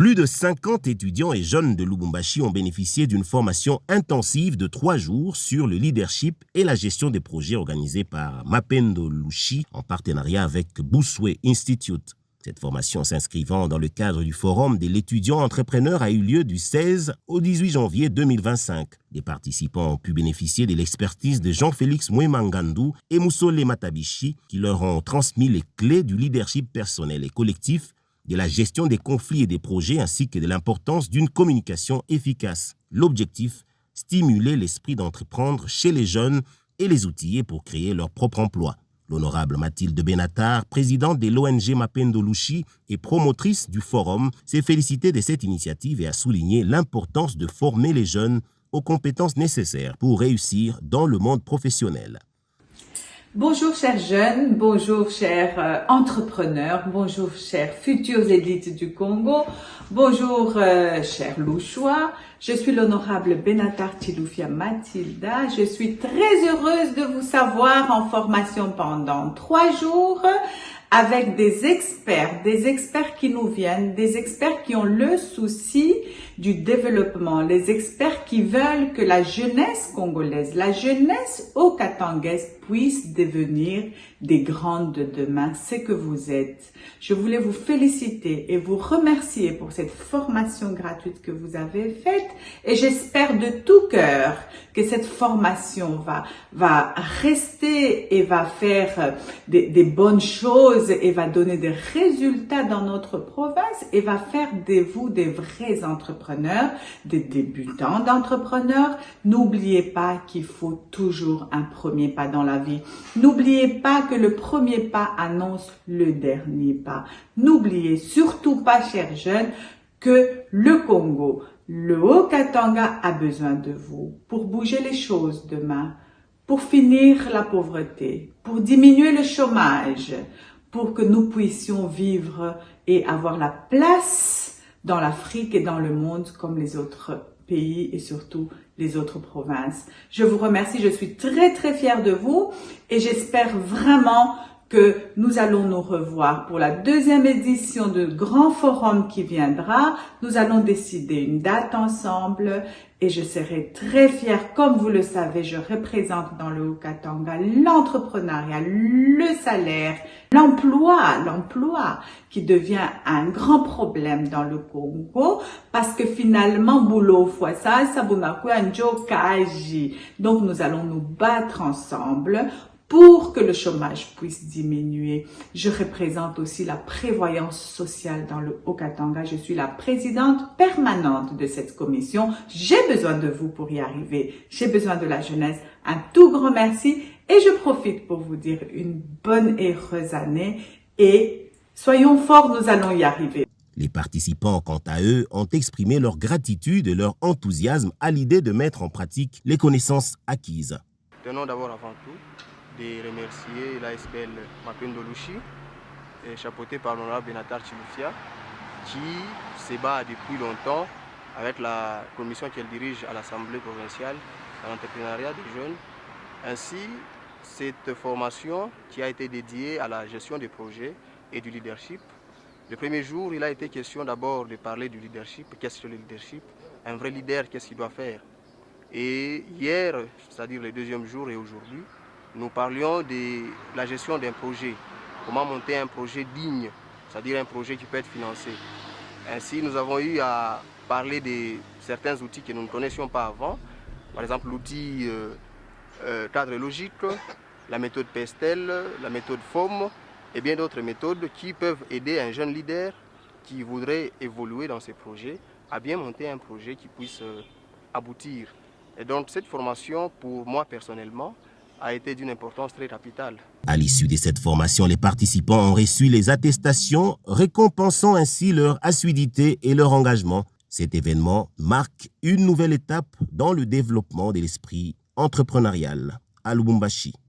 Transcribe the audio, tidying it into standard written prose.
Plus de 50 étudiants et jeunes de Lubumbashi ont bénéficié d'une formation intensive de 3 jours sur le leadership et la gestion des projets organisés par Mapendo Lushi en partenariat avec Bossuet Institute. Cette formation s'inscrivant dans le cadre du forum de l'étudiant entrepreneur a eu lieu du 16 au 18 janvier 2025. Les participants ont pu bénéficier de l'expertise de Jean-Félix Mouemangandou et Moussole Matabishi qui leur ont transmis les clés du leadership personnel et collectif, de la gestion des conflits et des projets ainsi que de l'importance d'une communication efficace. L'objectif, stimuler l'esprit d'entreprendre chez les jeunes et les outiller pour créer leur propre emploi. L'honorable Mathilde Benatar, présidente de l'ONG Mapendo Lushi et promotrice du forum, s'est félicitée de cette initiative et a souligné l'importance de former les jeunes aux compétences nécessaires pour réussir dans le monde professionnel. Bonjour chers jeunes, bonjour chers entrepreneurs, bonjour chers futures élites du Congo, bonjour chers Louchois. Je suis l'honorable Benatar Chiloufia Mathilda. Je suis très heureuse de vous savoir en formation pendant 3 jours avec des experts qui nous viennent, des experts qui ont le souci du développement, les experts qui veulent que la jeunesse congolaise, la jeunesse okatangaise puisse devenir des grandes de demain, c'est que vous êtes. Je voulais vous féliciter et vous remercier pour cette formation gratuite que vous avez faite et j'espère de tout cœur que cette formation va rester et va faire des bonnes choses et va donner des résultats dans notre province et va faire de vous des vrais entrepreneurs, des débutants d'entrepreneurs. N'oubliez pas qu'il faut toujours un premier pas dans la vie. N'oubliez pas que le premier pas annonce le dernier pas. N'oubliez surtout pas, chers jeunes, que le Congo, le Haut-Katanga a besoin de vous pour bouger les choses demain, pour finir la pauvreté, pour diminuer le chômage, pour que nous puissions vivre et avoir la place dans l'Afrique et dans le monde comme les autres pays et surtout les autres provinces. Je vous remercie, je suis très très fière de vous et j'espère vraiment que nous allons nous revoir pour la 2e édition de Grand Forum qui viendra. Nous allons décider une date ensemble et je serai très fière. Comme vous le savez, je représente dans le Haut-Katanga l'entrepreneuriat, le salaire, l'emploi qui devient un grand problème dans le Congo parce que finalement, boulot fois ça, donc nous allons nous battre ensemble pour que le chômage puisse diminuer. Je représente aussi la prévoyance sociale dans le Haut-Katanga. Je suis la présidente permanente de cette commission. J'ai besoin de vous pour y arriver. J'ai besoin de la jeunesse. Un tout grand merci et je profite pour vous dire une bonne et heureuse année et soyons forts, nous allons y arriver. Les participants, quant à eux, ont exprimé leur gratitude et leur enthousiasme à l'idée de mettre en pratique les connaissances acquises. Tenons d'abord avant tout de remercier l'ASBL Mapendo Lushi, chapeauté par l'honorable Benatar Chiloufia, qui se bat depuis longtemps avec la commission qu'elle dirige à l'Assemblée provinciale à l'entrepreneuriat des jeunes. Ainsi, cette formation qui a été dédiée à la gestion des projets et du leadership. Le premier jour, il a été question d'abord de parler du leadership. Qu'est-ce que le leadership? Un vrai leader, qu'est-ce qu'il doit faire? Et hier, c'est-à-dire le 2e jour et aujourd'hui, nous parlions de la gestion d'un projet, comment monter un projet digne, c'est-à-dire un projet qui peut être financé. Ainsi, nous avons eu à parler de certains outils que nous ne connaissions pas avant, par exemple l'outil cadre logique, la méthode PESTEL, la méthode FOM et bien d'autres méthodes qui peuvent aider un jeune leader qui voudrait évoluer dans ses projets à bien monter un projet qui puisse aboutir. Et donc cette formation, pour moi personnellement, a été d'une importance très capitale. À l'issue de cette formation, les participants ont reçu les attestations, récompensant ainsi leur assiduité et leur engagement. Cet événement marque une nouvelle étape dans le développement de l'esprit entrepreneurial à Lubumbashi.